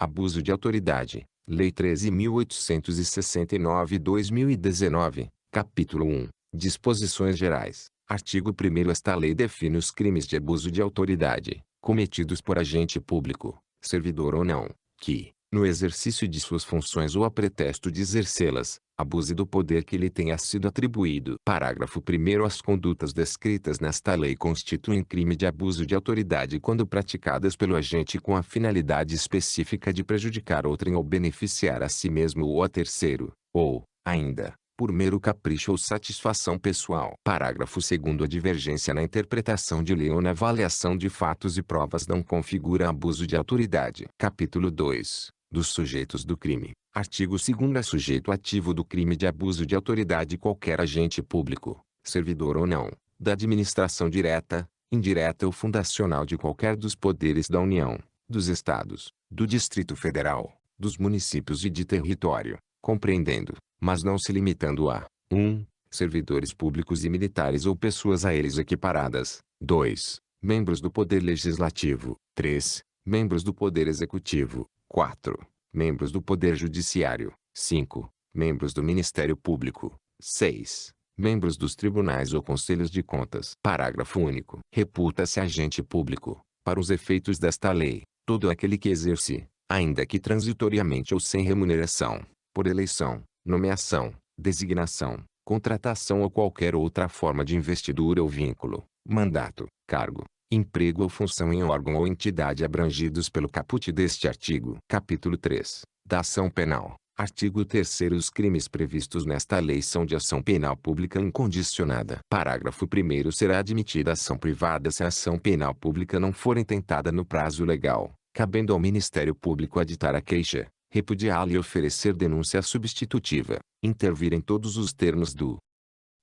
Abuso de autoridade. Lei 13.869/2019, capítulo 1. Disposições gerais. Artigo 1º. Esta lei define os crimes de abuso de autoridade, cometidos por agente público, servidor ou não, que, no exercício de suas funções ou a pretexto de exercê-las, abuse do poder que lhe tenha sido atribuído. Parágrafo 1º. As condutas descritas nesta lei constituem crime de abuso de autoridade quando praticadas pelo agente com a finalidade específica de prejudicar outrem ou beneficiar a si mesmo ou a terceiro, ou, ainda, por mero capricho ou satisfação pessoal. Parágrafo 2º. A divergência na interpretação de lei ou na avaliação de fatos e provas não configura abuso de autoridade. Capítulo 2. Dos sujeitos do crime. Artigo 2º. É sujeito ativo do crime de abuso de autoridade qualquer agente público, servidor ou não, da administração direta, indireta ou fundacional de qualquer dos poderes da União, dos Estados, do Distrito Federal, dos municípios e de território, compreendendo, mas não se limitando a 1. Servidores públicos e militares ou pessoas a eles equiparadas. 2. Membros do Poder Legislativo. 3. Membros do Poder Executivo. 4. Membros do Poder Judiciário. 5. Membros do Ministério Público. 6. Membros dos tribunais ou conselhos de contas. Parágrafo único. Reputa-se agente público, para os efeitos desta lei, todo aquele que exerce, ainda que transitoriamente ou sem remuneração, por eleição, nomeação, designação, contratação ou qualquer outra forma de investidura ou vínculo, mandato, cargo, emprego ou função em órgão ou entidade abrangidos pelo caput deste artigo. Capítulo 3. Da ação penal. Artigo 3º. Os crimes previstos nesta lei são de ação penal pública incondicionada. Parágrafo 1º. Será admitida ação privada se a ação penal pública não for intentada no prazo legal, cabendo ao Ministério Público aditar a queixa, repudiá-la e oferecer denúncia substitutiva, intervir em todos os termos do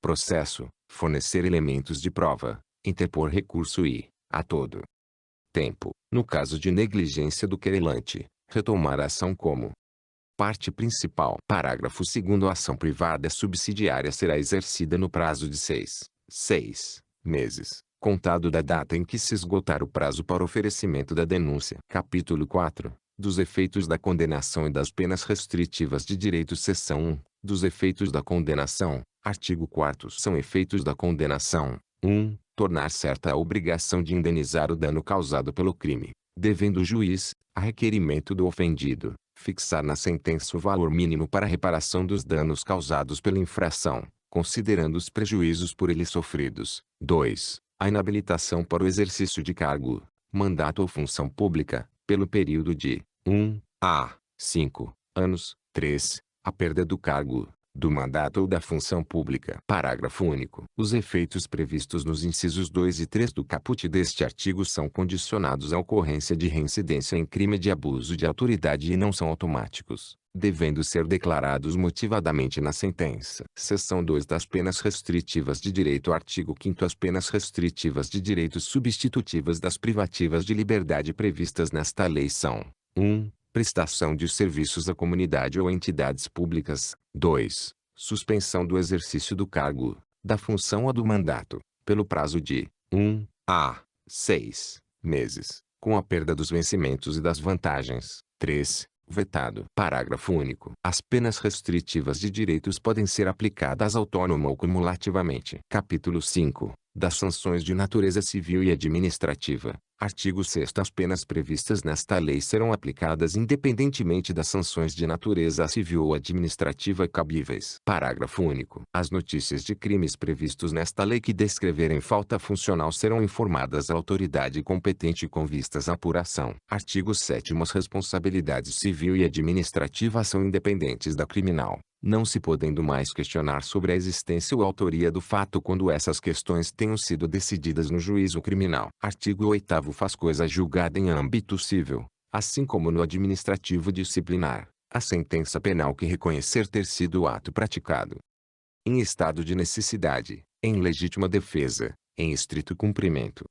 processo, fornecer elementos de prova, interpor recurso e, a todo tempo, no caso de negligência do querelante, retomar a ação como parte principal. Parágrafo 2º. A ação privada subsidiária será exercida no prazo de 6 meses, contado da data em que se esgotar o prazo para oferecimento da denúncia. Capítulo 4. Dos efeitos da condenação e das penas restritivas de direito. Seção 1. Dos efeitos da condenação. Artigo 4º. São efeitos da condenação: 1. Tornar certa a obrigação de indenizar o dano causado pelo crime, devendo o juiz, a requerimento do ofendido, fixar na sentença o valor mínimo para a reparação dos danos causados pela infração, considerando os prejuízos por ele sofridos. 2. A inabilitação para o exercício de cargo, mandato ou função pública, pelo período de 1 a 5 anos. 3. A perda do cargo, do mandato ou da função pública. Parágrafo único. Os efeitos previstos nos incisos 2 e 3 do caput deste artigo são condicionados à ocorrência de reincidência em crime de abuso de autoridade e não são automáticos, devendo ser declarados motivadamente na sentença. Seção 2 das penas restritivas de direito. Artigo 5º. As penas restritivas de direito substitutivas das privativas de liberdade previstas nesta lei são: 1. Prestação de serviços à comunidade ou entidades públicas. 2. Suspensão do exercício do cargo, da função ou do mandato, pelo prazo de 1 a 6 meses, com a perda dos vencimentos e das vantagens. 3. Vetado. Parágrafo único. As penas restritivas de direitos podem ser aplicadas autônoma ou cumulativamente. Capítulo 5. Das sanções de natureza civil e administrativa. Artigo 6º. As penas previstas nesta lei serão aplicadas independentemente das sanções de natureza civil ou administrativa cabíveis. Parágrafo único. As notícias de crimes previstos nesta lei que descreverem falta funcional serão informadas à autoridade competente com vistas à apuração. Artigo 7º. As responsabilidades civil e administrativa são independentes da criminal, não se podendo mais questionar sobre a existência ou autoria do fato quando essas questões tenham sido decididas no juízo criminal. Artigo 8º. Faz coisa julgada em âmbito civil, assim como no administrativo disciplinar, a sentença penal que reconhecer ter sido o ato praticado em estado de necessidade, em legítima defesa, em estrito cumprimento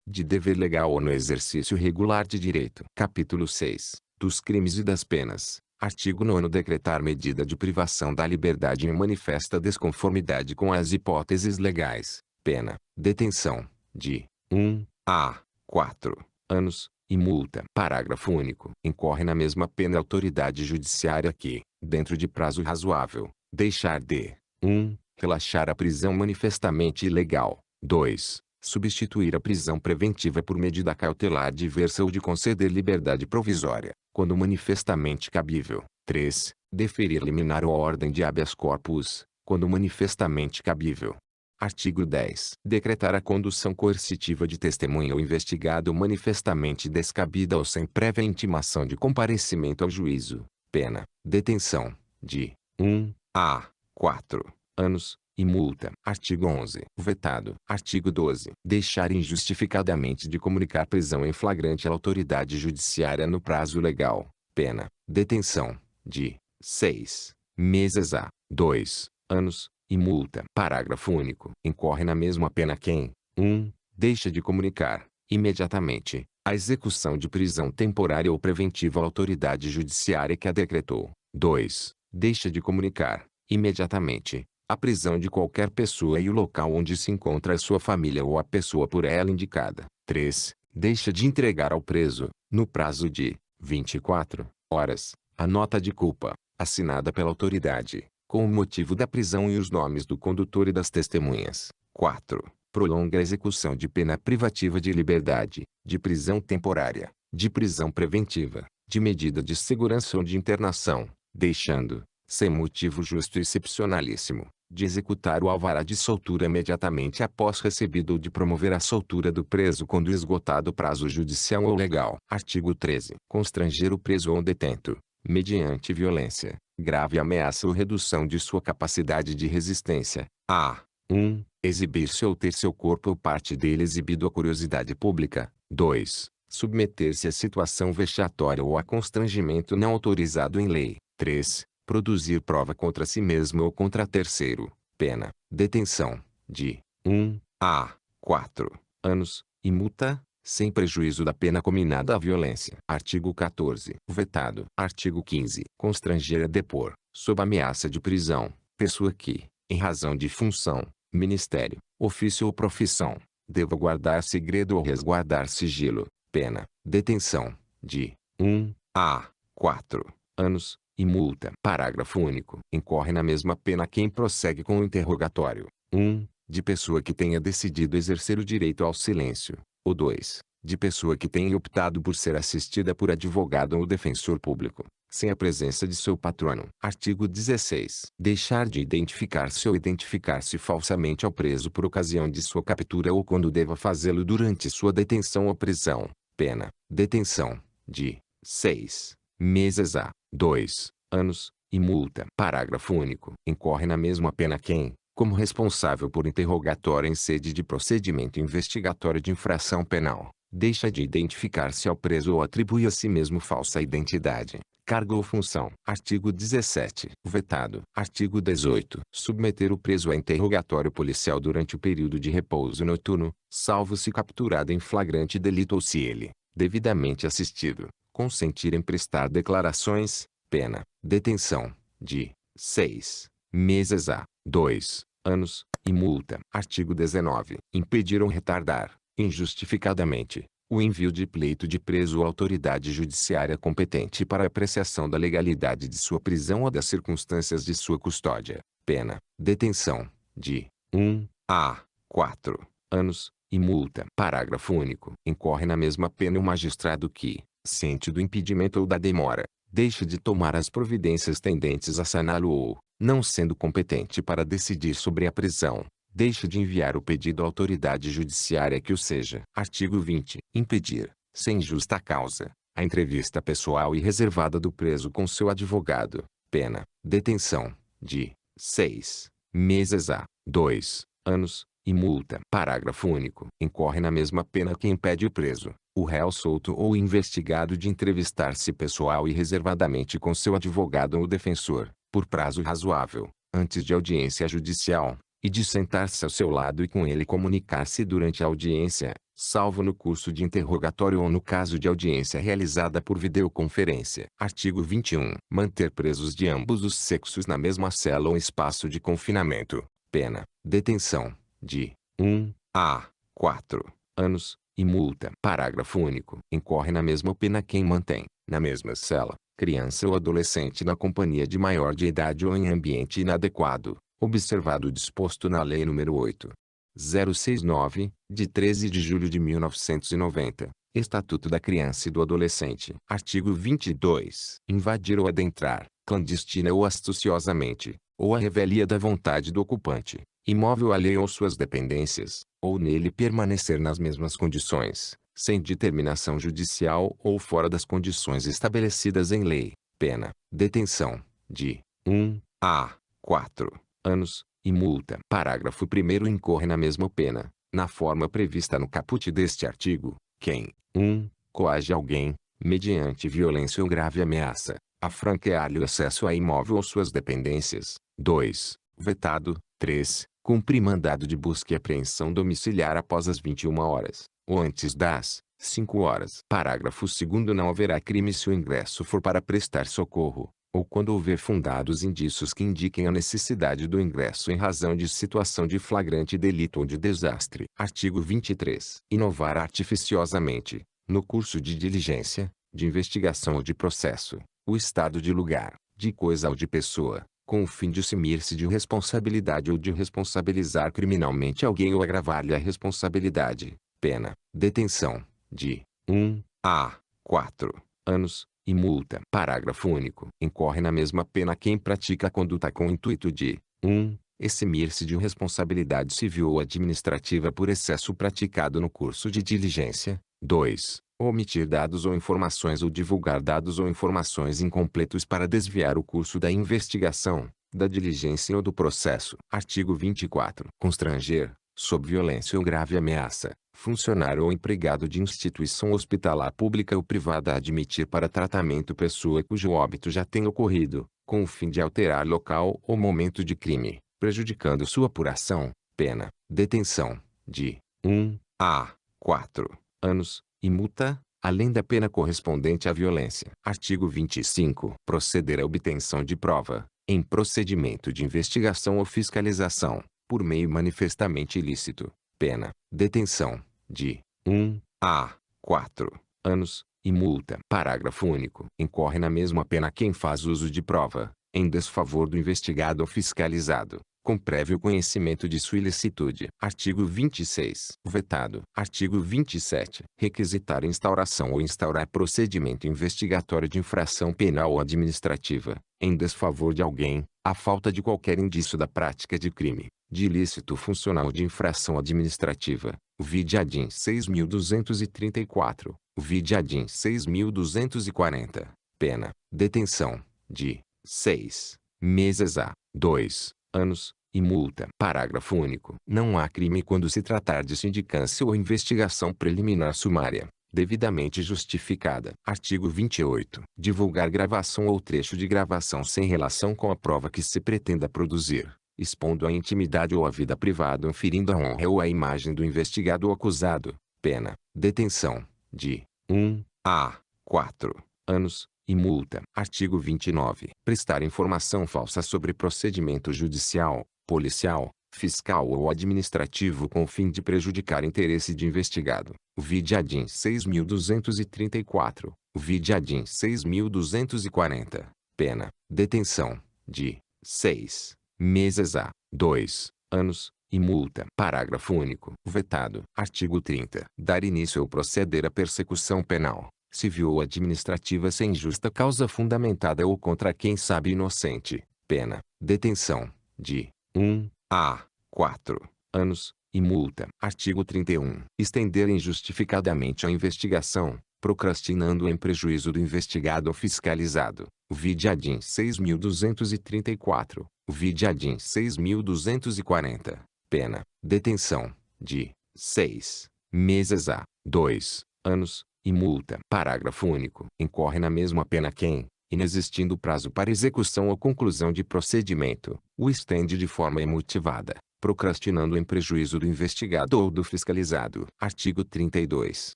de dever legal ou no exercício regular de direito. Capítulo 6. Dos crimes e das penas. Artigo 9º. Decretar medida de privação da liberdade em manifesta desconformidade com as hipóteses legais, pena, detenção, de 1 a 4 anos, e multa. Parágrafo único. Incorre na mesma pena a autoridade judiciária que, dentro de prazo razoável, deixar de 1. Relaxar a prisão manifestamente ilegal. 2. Substituir a prisão preventiva por medida cautelar diversa ou de conceder liberdade provisória, quando manifestamente cabível. 3. Deferir liminar ou ordem de habeas corpus, quando manifestamente cabível. Artigo 10. Decretar a condução coercitiva de testemunha ou investigado manifestamente descabida ou sem prévia intimação de comparecimento ao juízo. Pena: detenção, de 1 a 4 anos, e multa. Artigo 11. Vetado. Artigo 12. Deixar injustificadamente de comunicar prisão em flagrante à autoridade judiciária no prazo legal. Pena: detenção, de 6 meses a 2 anos, e multa. Parágrafo único. Incorre na mesma pena quem 1. Deixa de comunicar, imediatamente, a execução de prisão temporária ou preventiva à autoridade judiciária que a decretou. 2. Deixa de comunicar, imediatamente, a prisão de qualquer pessoa e o local onde se encontra a sua família ou a pessoa por ela indicada. 3. Deixa de entregar ao preso, no prazo de 24 horas, a nota de culpa, assinada pela autoridade, com o motivo da prisão e os nomes do condutor e das testemunhas. 4. Prolonga a execução de pena privativa de liberdade, de prisão temporária, de prisão preventiva, de medida de segurança ou de internação, deixando, sem motivo justo e excepcionalíssimo, de executar o alvará de soltura imediatamente após recebido ou de promover a soltura do preso quando esgotado o prazo judicial ou legal. Artigo 13. Constranger o preso ou detento, mediante violência, grave ameaça ou redução de sua capacidade de resistência, a 1. Exibir-se ou ter seu corpo ou parte dele exibido à curiosidade pública. 2. Submeter-se a situação vexatória ou a constrangimento não autorizado em lei. 3. Produzir prova contra si mesmo ou contra terceiro. Pena: detenção, de 1 a 4 anos, e multa, sem prejuízo da pena cominada à violência. Artigo 14. Vetado. Artigo 15. Constranger a depor, sob ameaça de prisão, pessoa que, em razão de função, ministério, ofício ou profissão, deva guardar segredo ou resguardar sigilo. Pena: detenção, de 1 a 4 anos, e multa. Parágrafo único. Incorre na mesma pena quem prossegue com o interrogatório. 1. De pessoa que tenha decidido exercer o direito ao silêncio. Ou 2. De pessoa que tenha optado por ser assistida por advogado ou defensor público, sem a presença de seu patrono. Artigo 16. Deixar de identificar-se ou identificar-se falsamente ao preso por ocasião de sua captura ou quando deva fazê-lo durante sua detenção ou prisão. Pena: detenção, de 6 meses a 2 anos, e multa. Parágrafo único. Incorre na mesma pena quem, como responsável por interrogatório em sede de procedimento investigatório de infração penal, deixa de identificar-se ao preso ou atribui a si mesmo falsa identidade, cargo ou função. Artigo 17. Vetado. Artigo 18. Submeter o preso a interrogatório policial durante o período de repouso noturno, salvo se capturado em flagrante delito ou se ele, devidamente assistido, consentir em prestar declarações. Pena: detenção, de 6 meses a 2 anos, e multa. Artigo 19. Impedir ou retardar, injustificadamente, o envio de pleito de preso à autoridade judiciária competente para apreciação da legalidade de sua prisão ou das circunstâncias de sua custódia. Pena: detenção, de 1 a 4 anos, e multa. Parágrafo único. Incorre na mesma pena o magistrado que, ciente do impedimento ou da demora, deixe de tomar as providências tendentes a saná-lo ou, não sendo competente para decidir sobre a prisão, deixe de enviar o pedido à autoridade judiciária que o seja. Artigo 20. Impedir, sem justa causa, a entrevista pessoal e reservada do preso com seu advogado. Pena: detenção, de 6 meses a 2 anos, e multa. Parágrafo único. Incorre na mesma pena quem impede o preso, o réu solto ou investigado de entrevistar-se pessoal e reservadamente com seu advogado ou defensor, por prazo razoável, antes de audiência judicial, e de sentar-se ao seu lado e com ele comunicar-se durante a audiência, salvo no curso de interrogatório ou no caso de audiência realizada por videoconferência. Artigo 21. Manter presos de ambos os sexos na mesma cela ou espaço de confinamento. Pena: detenção, de 1 a 4 anos, e multa. Parágrafo único. Incorre na mesma pena quem mantém, na mesma cela, criança ou adolescente na companhia de maior de idade ou em ambiente inadequado, observado o disposto na Lei nº 8.069, de 13 de julho de 1990, Estatuto da Criança e do Adolescente. Artigo 22. Invadir ou adentrar, clandestina ou astuciosamente, ou à revelia da vontade do ocupante, imóvel alheio ou suas dependências, ou nele permanecer nas mesmas condições, sem determinação judicial ou fora das condições estabelecidas em lei, pena, detenção, de 1 a 4 anos, e multa. Parágrafo 1º. Incorre na mesma pena, na forma prevista no caput deste artigo, quem 1. Coage alguém, mediante violência ou grave ameaça, a franquear-lhe o acesso a imóvel ou suas dependências. 2. Vetado. 3. Cumprir mandado de busca e apreensão domiciliar após as 21 horas, ou antes das 5 horas. Parágrafo 2º. Não haverá crime se o ingresso for para prestar socorro, ou quando houver fundados indícios que indiquem a necessidade do ingresso em razão de situação de flagrante delito ou de desastre. Artigo 23. Inovar artificiosamente, no curso de diligência, de investigação ou de processo, o estado de lugar, de coisa ou de pessoa, com o fim de eximir-se de responsabilidade ou de responsabilizar criminalmente alguém ou agravar-lhe a responsabilidade, pena, detenção, de 1 a 4 anos, e multa. Parágrafo único. Incorre na mesma pena quem pratica a conduta com o intuito de 1. Eximir-se de responsabilidade civil ou administrativa por excesso praticado no curso de diligência. 2. Omitir dados ou informações ou divulgar dados ou informações incompletos para desviar o curso da investigação, da diligência ou do processo. Artigo 24. Constranger, sob violência ou grave ameaça, funcionário ou empregado de instituição hospitalar pública ou privada a admitir para tratamento pessoa cujo óbito já tenha ocorrido, com o fim de alterar local ou momento de crime, prejudicando sua apuração, pena, detenção, de 1 a 4 anos, e multa, além da pena correspondente à violência. Artigo 25. Proceder à obtenção de prova, em procedimento de investigação ou fiscalização, por meio manifestamente ilícito, pena, detenção, de 1 a 4 anos, e multa. Parágrafo único. Incorre na mesma pena quem faz uso de prova, em desfavor do investigado ou fiscalizado, com prévio conhecimento de sua ilicitude. Artigo 26. Vetado. Artigo 27. Requisitar instauração ou instaurar procedimento investigatório de infração penal ou administrativa, em desfavor de alguém, à falta de qualquer indício da prática de crime, de ilícito funcional ou de infração administrativa. Vide ADIM 6.234. Vide ADIM 6.240. Pena, detenção, de 6 meses a 2 anos, e multa. Parágrafo único. Não há crime quando se tratar de sindicância ou investigação preliminar sumária, devidamente justificada. Artigo 28. Divulgar gravação ou trecho de gravação sem relação com a prova que se pretenda produzir, expondo a intimidade ou a vida privada ou ferindo a honra ou a imagem do investigado ou acusado, pena, detenção, de 1 a 4 anos, e multa. Artigo 29. Prestar informação falsa sobre procedimento judicial, policial, fiscal ou administrativo com o fim de prejudicar interesse de investigado. Vide ADIM 6.234. Vide ADIM 6.240. Pena, detenção, de 6 meses a 2 anos, e multa. Parágrafo único. Vetado. Artigo 30. Dar início ou proceder à persecução penal, civil ou administrativa sem justa causa fundamentada ou contra quem sabe inocente, pena, detenção, de 1 a 4 anos, e multa. Artigo 31. Estender injustificadamente a investigação, procrastinando em prejuízo do investigado ou fiscalizado. Vide ADIM 6.234. Vide ADIM 6.240. Pena, detenção, de 6 meses a 2 anos, e multa. Parágrafo único. Incorre na mesma pena quem, inexistindo prazo para execução ou conclusão de procedimento, o estende de forma imotivada, procrastinando em prejuízo do investigado ou do fiscalizado. Artigo 32.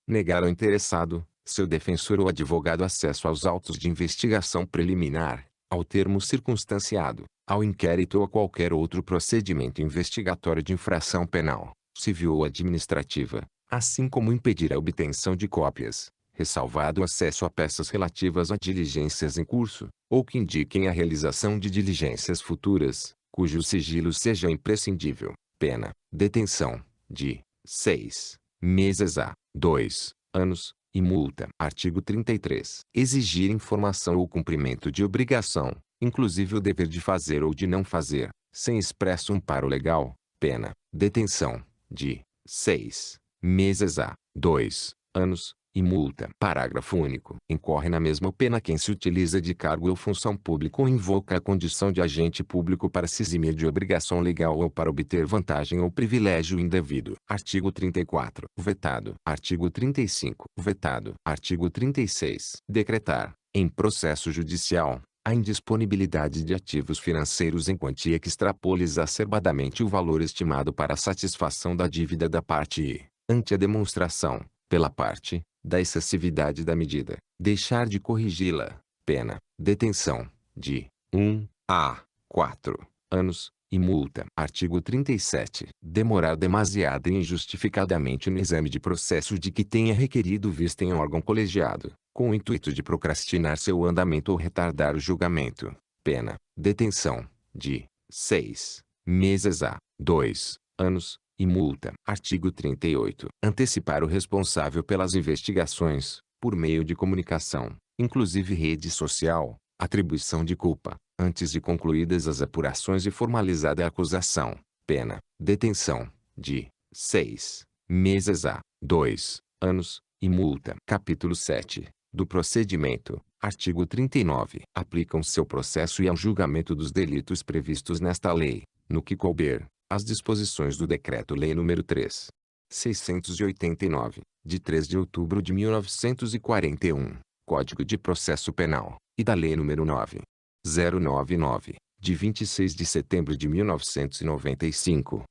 Negar ao interessado, seu defensor ou advogado acesso aos autos de investigação preliminar, ao termo circunstanciado, ao inquérito ou a qualquer outro procedimento investigatório de infração penal, civil ou administrativa, assim como impedir a obtenção de cópias, ressalvado o acesso a peças relativas a diligências em curso, ou que indiquem a realização de diligências futuras, cujo sigilo seja imprescindível, pena, detenção, de 6 meses a 2 anos, e multa. Artigo 33. Exigir informação ou cumprimento de obrigação, inclusive o dever de fazer ou de não fazer, sem expresso amparo legal, pena, detenção, de 6 meses a 2 anos, e multa. Parágrafo único. Incorre na mesma pena quem se utiliza de cargo ou função pública ou invoca a condição de agente público para se eximir de obrigação legal ou para obter vantagem ou privilégio indevido. Artigo 34. Vetado. Artigo 35. Vetado. Artigo 36. Decretar, em processo judicial, a indisponibilidade de ativos financeiros em quantia que extrapole exacerbadamente o valor estimado para a satisfação da dívida da parte e, ante a demonstração, pela parte, da excessividade da medida, deixar de corrigi-la, pena, detenção, de 1 a 4 anos, e multa. Artigo 37. Demorar demasiada e injustificadamente no exame de processo de que tenha requerido vista em órgão colegiado, com o intuito de procrastinar seu andamento ou retardar o julgamento, pena, detenção, de 6 meses a 2 anos, e multa. Artigo 38. Antecipar o responsável pelas investigações, por meio de comunicação, inclusive rede social, atribuição de culpa, antes de concluídas as apurações e formalizada a acusação, pena, detenção, de 6 meses a 2 anos, e multa. Capítulo 7. Do procedimento. Artigo 39. Aplicam-se ao processo e ao julgamento dos delitos previstos nesta lei, no que couber, as disposições do Decreto-Lei nº 3.689, de 3 de outubro de 1941, Código de Processo Penal, e da Lei nº 9.099, de 26 de setembro de 1995,